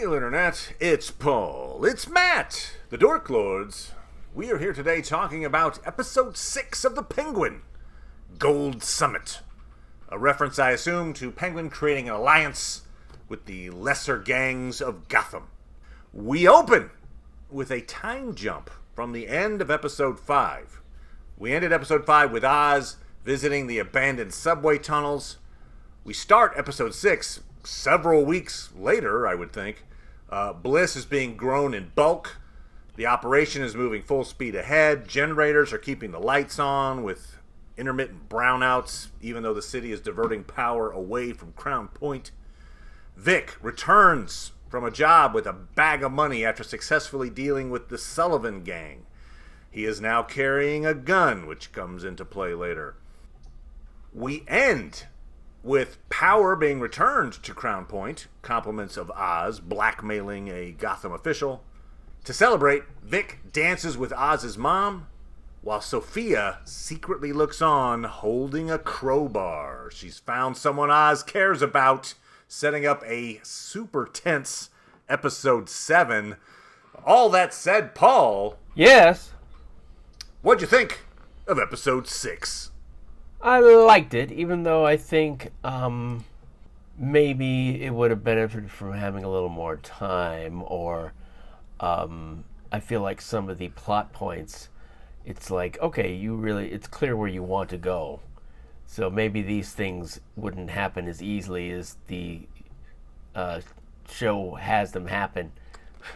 Hail Internet, it's Paul, it's Matt, the Dork Lords. We are here today talking about Episode 6 of The Penguin, Gold Summit. A reference, I assume, to Penguin creating an alliance with the lesser gangs of Gotham. We open with a time jump from the end of Episode 5. We ended Episode 5 with Oz visiting the abandoned subway tunnels. We start Episode 6 several weeks later, I would think. Bliss is being grown in bulk. The operation is moving full speed ahead. Generators are keeping the lights on with intermittent brownouts, even though the city is diverting power away from Crown Point. Vic returns from a job with a bag of money after successfully dealing with the Sullivan gang. He is now carrying a gun, which comes into play later. We end with power being returned to Crown Point, compliments of Oz blackmailing a Gotham official. To celebrate, Vic dances with Oz's mom, while Sophia secretly looks on holding a crowbar. She's found someone Oz cares about, setting up a super tense Episode 7. All that said, Paul. Yes? What'd you think of Episode 6? I liked it, even though I think maybe it would have benefited from having a little more time, or I feel like some of the plot points, it's like, okay, it's clear where you want to go. So maybe these things wouldn't happen as easily as the show has them happen.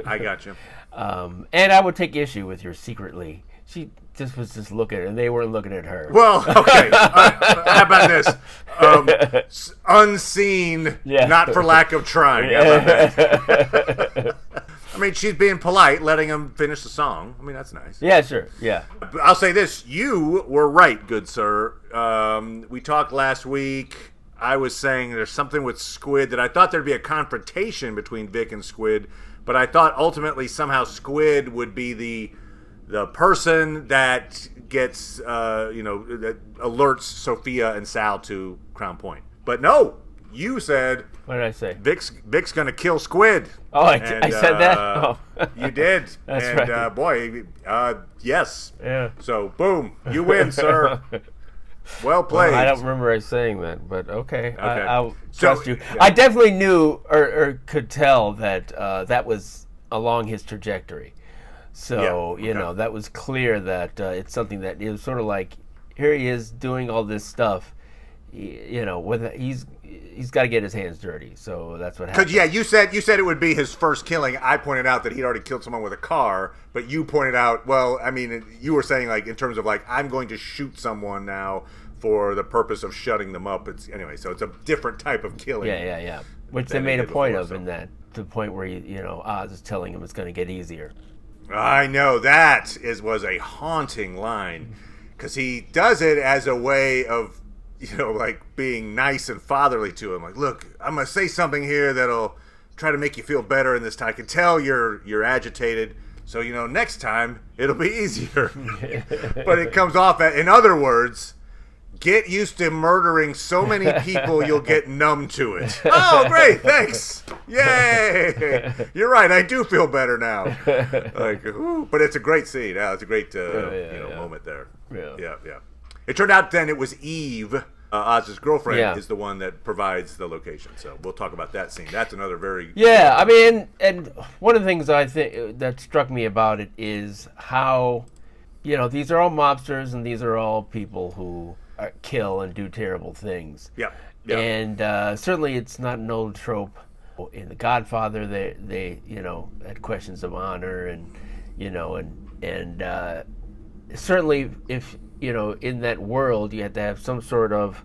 I got you. And I would take issue with your secretly. She just was just looking, and they weren't looking at her. Well, okay. How about this? Unseen, not for lack of trying. How about that? I mean, she's being polite, letting him finish the song. I mean, that's nice. Yeah, sure. Yeah. I'll say this. You were right, good sir. We talked last week. I was saying there's something with Squid that I thought there'd be a confrontation between Vic and Squid, but I thought ultimately somehow Squid would be the person that gets, that alerts Sophia and Sal to Crown Point. But no, you said... What did I say? Vic's going to kill Squid. Oh, I said that? Oh. You did. That's and, right. Boy, yes. Yeah. So, boom, you win, sir. Well played. Well, I don't remember us saying that, but okay. I'll trust you. Yeah. I definitely knew or could tell that that was along his trajectory. So, that was clear that it's something that is sort of like, here he is doing all this stuff, he's got to get his hands dirty. So that's what happened. Because, you said it would be his first killing. I pointed out that he'd already killed someone with a car, but you pointed out, well, I mean, you were saying, like, in terms of, like, I'm going to shoot someone now for the purpose of shutting them up. So it's a different type of killing. Yeah. Which they made a point of in that, to the point where, Oz is telling him it's going to get easier. I know, that was a haunting line, because he does it as a way of, like being nice and fatherly to him. Like, look, I'm going to say something here that'll try to make you feel better in this time. I can tell you're agitated, so, next time it'll be easier. But it comes off in other words, get used to murdering so many people you'll get numb to it. Oh, great, thanks. Yay. You're right, I do feel better now. Like, ooh, but it's a great scene. Yeah, it's a great moment there. Yeah. It turned out then it was Eve, Oz's girlfriend, is the one that provides the location. So we'll talk about that scene. That's another very... Yeah, I mean, and one of the things I think that struck me about it is how, these are all mobsters and these are all people who kill and do terrible things. Yeah. And certainly it's not an old trope. In The Godfather, they had questions of honor and certainly if in that world you have to have some sort of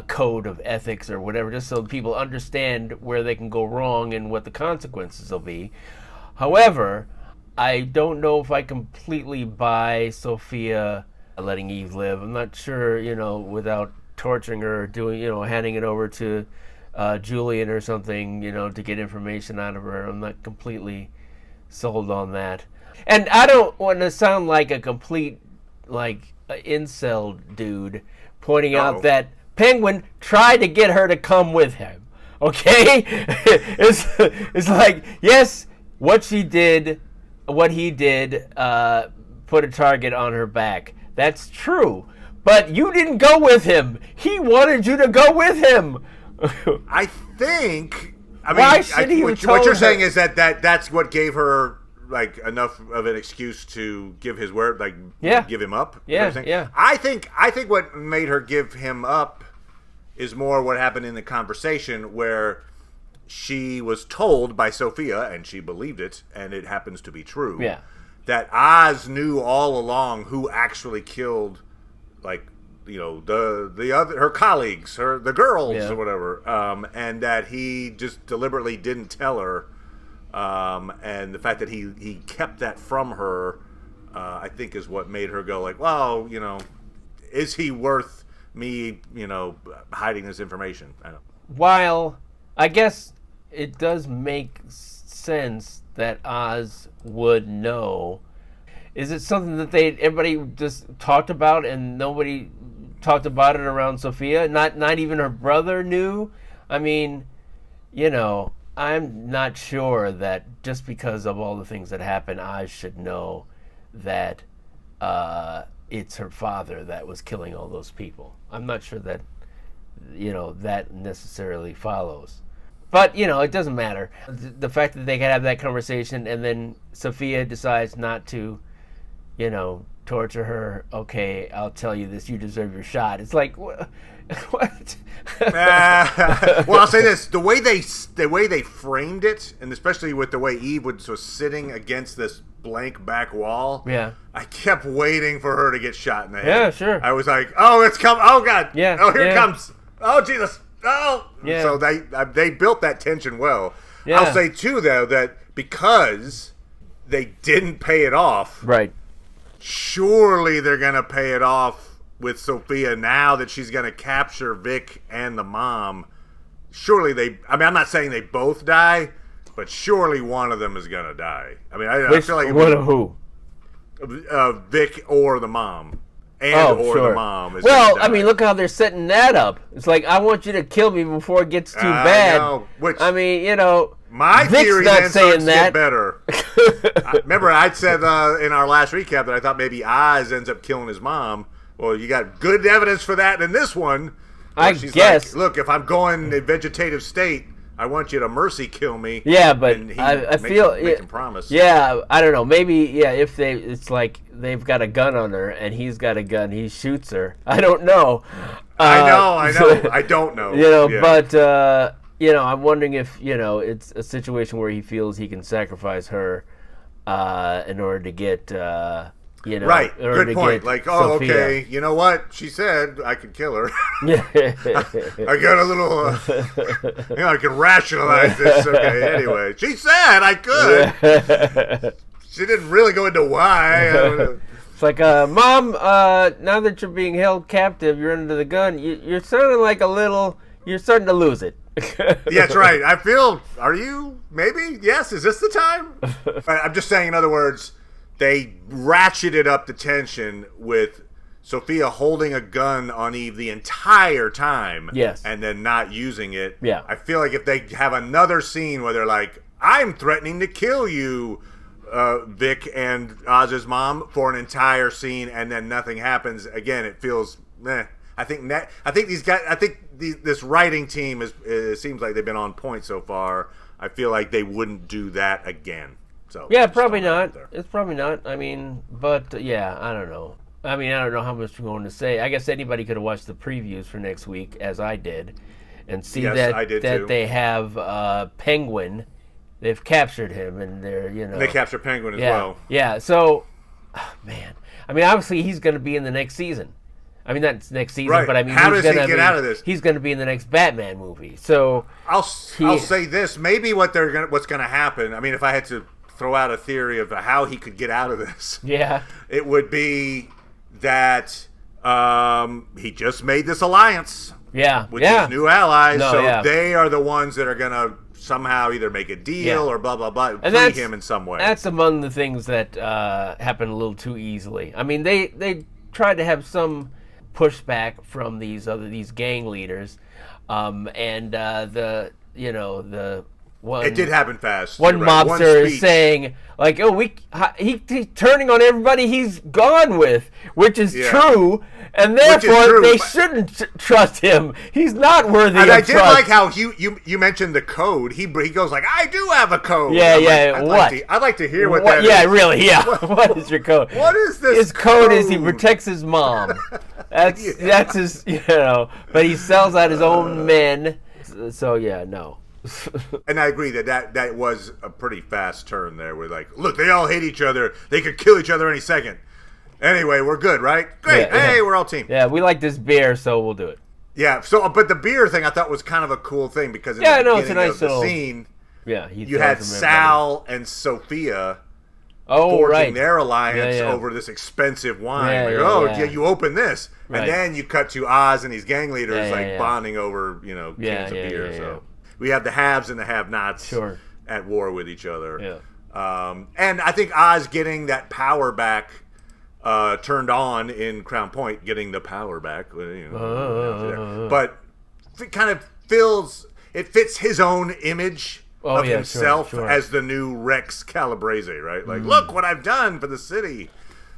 code of ethics or whatever, just so people understand where they can go wrong and what the consequences will be. However, I don't know if I completely buy Sophia letting Eve live. I'm not sure, without torturing her, doing, handing it over to Julian or something, to get information out of her. I'm not completely sold on that. And I don't want to sound like a complete, incel dude pointing out that Penguin tried to get her to come with him. Okay, it's like, yes, what he did, put a target on her back. That's true, but you didn't go with him. He wanted you to go with him. I think. I mean, Why should he have told what you're her? saying is that's what gave her like enough of an excuse to give his word, like give him up. You know what I'm saying? Yeah. I think what made her give him up is more what happened in the conversation where she was told by Sophia, and she believed it, and it happens to be true. Yeah. That Oz knew all along who actually killed, like, you know, the other, her colleagues, the girls or whatever, and that he just deliberately didn't tell her, and the fact that he kept that from her, I think is what made her go like, well, you know, is he worth me, you know, hiding this information? I don't. While I guess it does make sense that Oz would know. Is it something that everybody just talked about and nobody talked about it around Sophia? Not even her brother knew? I mean, you know, I'm not sure that just because of all the things that happened, Oz should know that it's her father that was killing all those people. I'm not sure that, you know, that necessarily follows. But, you know, it doesn't matter. The fact that they can have that conversation and then Sophia decides not to, you know, torture her. Okay, I'll tell you this. You deserve your shot. It's like, what? Well, I'll say this: the way they framed it, and especially with the way Eve was sitting against this blank back wall. Yeah. I kept waiting for her to get shot in the head. Yeah, sure. I was like, oh, it's come. Oh God. Yeah. Oh, here it comes. Oh Jesus. Oh. Yeah. So they built that tension well. Yeah. I'll say too though that because they didn't pay it off. Right. Surely they're gonna pay it off with Sophia now that she's gonna capture Vic and the mom. Surely I'm not saying they both die, but surely one of them is gonna die. I mean, I feel like one of who? Vic or the mom, and sure. the mom. Is well, gonna die. I mean, look how they're setting that up. It's like, I want you to kill me before it gets too bad. Know, I mean, you know, my Vic's theory not then saying starts that. to get better. Remember, I said in our last recap that I thought maybe Oz ends up killing his mom. Well, you got good evidence for that in this one. I she's guess. Like, look, if I'm going in vegetative state, I want you to mercy kill me. Yeah, but I feel make him promise. Yeah, I don't know. Maybe if it's like they've got a gun on her and he's got a gun, he shoots her. I don't know. I know. I don't know. You know, but you know, I'm wondering if, you know, it's a situation where he feels he can sacrifice her in order to get you know, right. Good point. Like, oh, Sophia. okay. You know what? She said I could kill her. Yeah. I got a little. You know, I can rationalize this. Okay. Anyway, she said I could. Yeah. She didn't really go into why. It's like, Mom, now that you're being held captive, you're under the gun. You're sounding like you're starting to lose it. Yeah, that's right. I feel. Are you? Maybe. Yes. Is this the time? I'm just saying. In other words. They ratcheted up the tension with Sophia holding a gun on Eve the entire time. Yes. And then not using it. Yeah. I feel like if they have another scene where they're like, I'm threatening to kill you, Vic and Oz's mom, for an entire scene, and then nothing happens, again, it feels meh. I think this writing team seems like they've been on point so far. I feel like they wouldn't do that again. So yeah, probably not. It's probably not. I mean, but yeah, I don't know. I mean, I don't know how much we're going to say. I guess anybody could have watched the previews for next week, as I did, and see that they have Penguin. They've captured him, and they're, you know, they capture Penguin as well. Yeah. So, man, I mean, obviously he's going to be in the next season. I mean, not next season, right. but I mean, how does he get out of this? He's going to be in the next Batman movie. So I'll say this: maybe what's going to happen. I mean, if I had to throw out a theory of how he could get out of this, it would be that he just made this alliance, with his new allies. They are the ones that are going to somehow either make a deal or blah blah blah, and free him in some way. That's among the things that happen a little too easily. I mean, they tried to have some pushback from these gang leaders, and the one. It did happen fast. One You're right. One mobster is speech. saying, like, "Oh, he's turning on everybody he's gone with," which is true, and therefore they shouldn't trust him. He's not worthy of trust. And I did like how you mentioned the code. He goes like, "I do have a code." Yeah, like, I'd like to hear what that is. Yeah, really, yeah. What is your code? What is this? His code is he protects his mom. That's his, but he sells out his own men. So yeah, no. And I agree that was a pretty fast turn there. We're like, look, they all hate each other. They could kill each other any second. Anyway, we're good, right? Great. Yeah, hey, we're all team. Yeah, we like this beer, so we'll do it. Yeah. So, but the beer thing I thought was kind of a cool thing because in the beginning it's a nice of the little scene, you had Sal and Sophia forging their alliance over this expensive wine. You open this, and then you cut to Oz and these gang leaders bonding over cans of beer. So. We have the haves and the have-nots at war with each other. Yeah. And I think Oz getting that power back turned on in Crown Point, getting the power back. But it kind of fits his own image of himself as the new Rex Calabrese, right? Like, look what I've done for the city.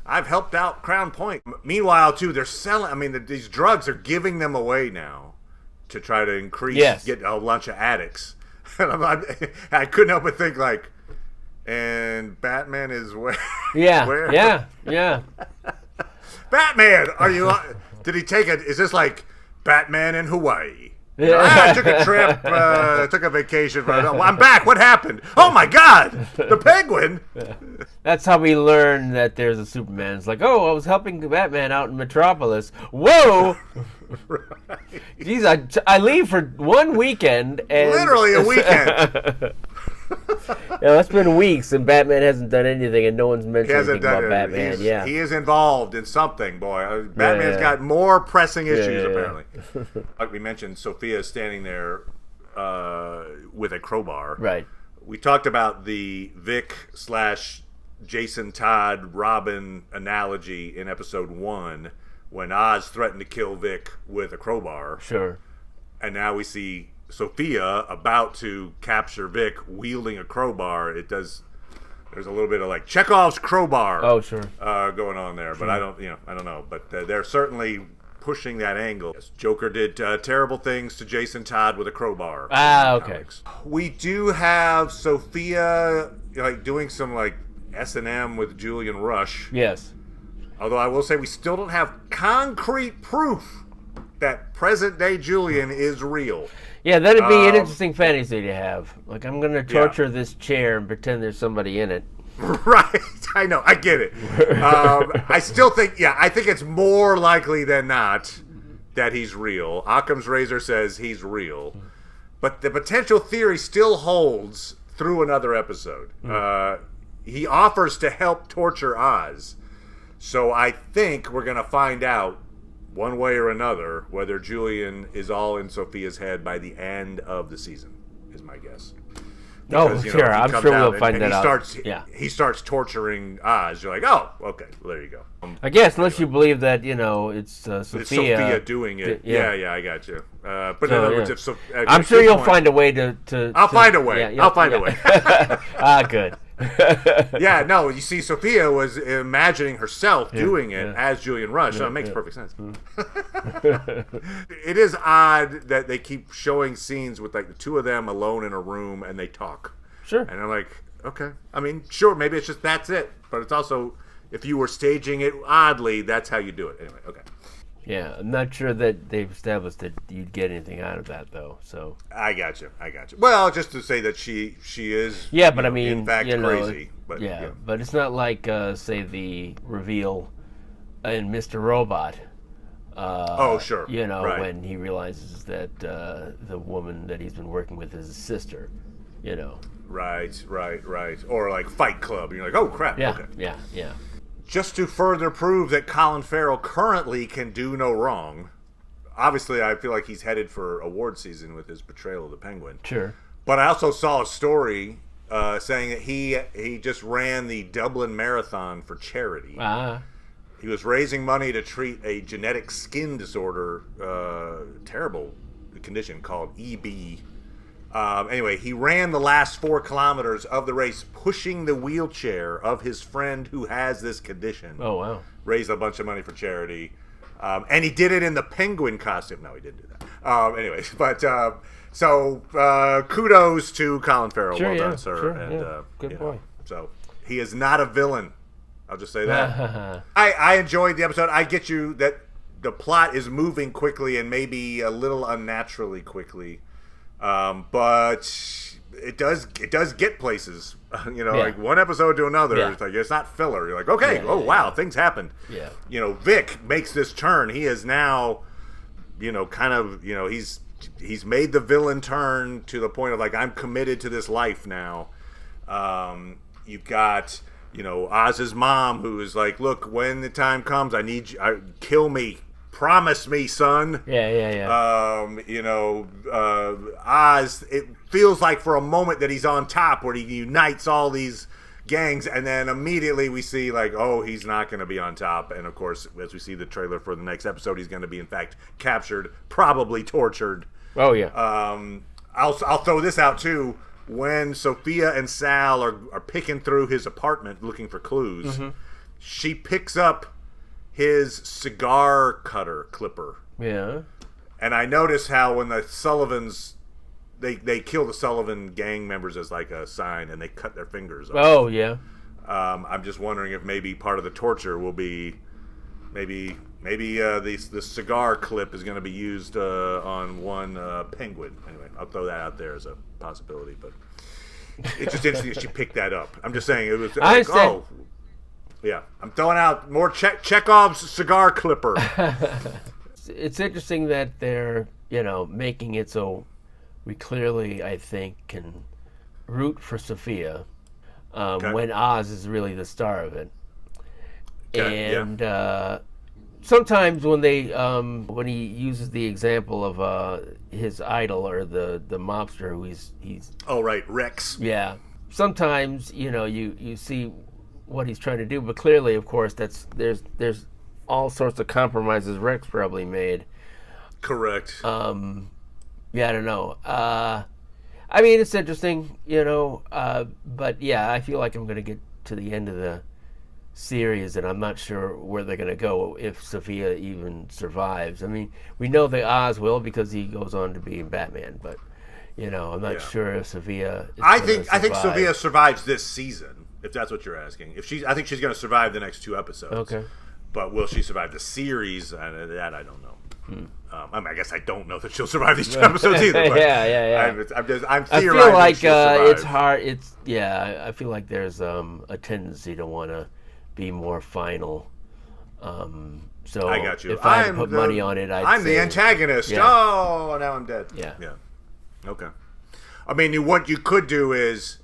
I've helped out Crown Point. Meanwhile, too, they're selling, these drugs are giving them away now. To try to get a bunch of addicts. I couldn't help but think like, and Batman is where? Yeah. Batman, are you? Did he take it? Is this like Batman in Hawaii? I took a trip, took a vacation. I'm back. What happened? Oh my God, the Penguin. That's how we learn that there's a Superman. It's like, I was helping Batman out in Metropolis. Whoa. Right. Jeez, I leave for one weekend. And literally a weekend. It's been weeks and Batman hasn't done anything and no one's mentioned anything about Batman. He is involved in something, boy. Batman's got more pressing issues, apparently. Like we mentioned, Sophia is standing there with a crowbar. Right. We talked about the Vic / Jason Todd Robin analogy in episode 1 when Oz threatened to kill Vic with a crowbar. Sure. And now we see Sophia about to capture Vic wielding a crowbar. There's a little bit of like Chekhov's crowbar going on there, but I don't know, but they're certainly pushing that angle. Joker did terrible things to Jason Todd with a crowbar. Okay. Comics. We do have Sophia like doing some like S&M with Julian Rush. Yes. Although I will say we still don't have concrete proof that present-day Julian is real. Yeah, that'd be an interesting fantasy to have. Like, I'm going to torture this chair and pretend there's somebody in it. Right. I know. I get it. I still think, I think it's more likely than not that he's real. Occam's razor says he's real. But the potential theory still holds through another episode. He offers to help torture Oz. So I think we're going to find out one way or another whether Julian is all in Sophia's head by the end of the season, is my guess. Because, sure. I'm sure we'll find that out. He starts torturing Oz. You're like, oh, okay, well, there you go. I guess, unless you believe that, it's Sophia. It's Sophia doing it. Yeah, I got you. But in other words, I'm sure you'll find a way to I'll find a way. I'll find a way. Good. No, you see, Sophia was imagining herself doing it as Julian Rush, so it makes perfect sense. It is odd that they keep showing scenes with like the two of them alone in a room and they talk. Sure. And I'm like, okay. I mean, sure, maybe it's just that's it. But it's also, if you were staging it oddly, that's how you do it. Anyway, okay. Yeah, I'm not sure that they've established that you'd get anything out of that, though. So I got you. Well, just to say that she is. Yeah, but I mean, in fact, crazy. But but it's not like say the reveal in Mr. Robot. Sure. When he realizes that the woman that he's been working with is his sister. Right. Or like Fight Club. You're like, oh crap. Yeah. Okay. Yeah. Just to further prove that Colin Farrell currently can do no wrong, obviously I feel like he's headed for award season with his portrayal of the Penguin. Sure. But I also saw a story saying that he just ran the Dublin Marathon for charity. He was raising money to treat a genetic skin disorder, terrible condition called EB. Anyway, he ran the last 4 kilometers of the race, pushing the wheelchair of his friend who has this condition. Oh, wow. Raised a bunch of money for charity. And he did it in the penguin costume. No, he didn't do that. Anyways, but kudos to Colin Farrell. Sure, well yeah, done, sir. sure, And, yeah. Good boy. So he is not a villain. I'll just say that. I enjoyed the episode. I get you that the plot is moving quickly and maybe a little unnaturally quickly. But it does get places, like one episode to another. Yeah. It's like, it's not filler. You're like, okay, wow, things happened. Yeah. Vic makes this turn. He is now, he's made the villain turn to the point of like, I'm committed to this life now. You've got, Oz's mom who is like, look, when the time comes, I need you, kill me. Promise me, son. Yeah. Oz, it feels like for a moment that he's on top where he unites all these gangs, and then immediately we see like, oh, he's not going to be on top. And of course, as we see the trailer for the next episode, he's going to be in fact captured, probably tortured. Oh, yeah. I'll throw this out too. When Sophia and Sal are picking through his apartment looking for clues, she picks up his cigar cutter clipper. Yeah. And I notice how when the Sullivans, they kill the Sullivan gang members as like a sign, and they cut their fingers off. Oh, yeah. I'm just wondering if maybe part of the torture will be maybe the cigar clip is going to be used on one penguin. Anyway, I'll throw that out there as a possibility, but it's just interesting that she picked that up. I'm just saying it was like, oh. Yeah, I'm throwing out more Chekhov's cigar clipper. It's interesting that they're, making it so we clearly, I think, can root for Sophia when Oz is really the star of it. Okay, and sometimes when when he uses the example of his idol or the mobster who he's oh right, Rex. Yeah, sometimes you see what he's trying to do, but clearly, of course, there's all sorts of compromises Rex probably made. Correct. Yeah, I don't know. I mean, it's interesting, but yeah, I feel like I'm going to get to the end of the series, and I'm not sure where they're going to go if Sophia even survives. I mean, we know that Oz will because he goes on to be Batman, but I'm not sure if Sophia. I think Sophia survives this season. If that's what you're asking, I think she's going to survive the next 2 episodes. Okay. But will she survive the series? That I don't know. I guess I don't know that she'll survive these 2 episodes either. But yeah. I'm I theorizing. feel like it's hard. I feel like there's a tendency to want to be more final. So I got you. If I had to put money on it, I'm the antagonist. Yeah. Oh, now I'm dead. Yeah. Okay. I mean, what you could do is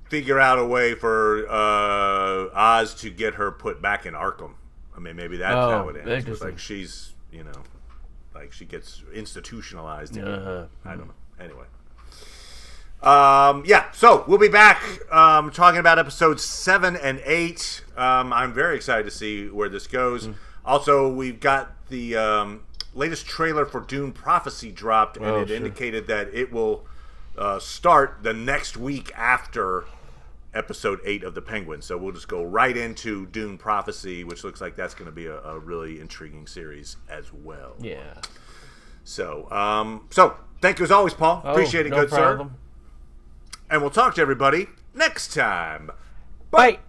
figure out a way for Oz to get her put back in Arkham. I mean, maybe that's how it ends. But like she's, like she gets institutionalized. I don't know. Anyway. So we'll be back talking about episodes 7 and 8. I'm very excited to see where this goes. Also, we've got the latest trailer for Dune Prophecy dropped, and it indicated that it will start the next week after episode 8 of The Penguin. So we'll just go right into Dune Prophecy, which looks like that's going to be a really intriguing series as well. Yeah. So, thank you as always, Paul. Appreciate it, no good problem. sir. And we'll talk to everybody next time. Bye.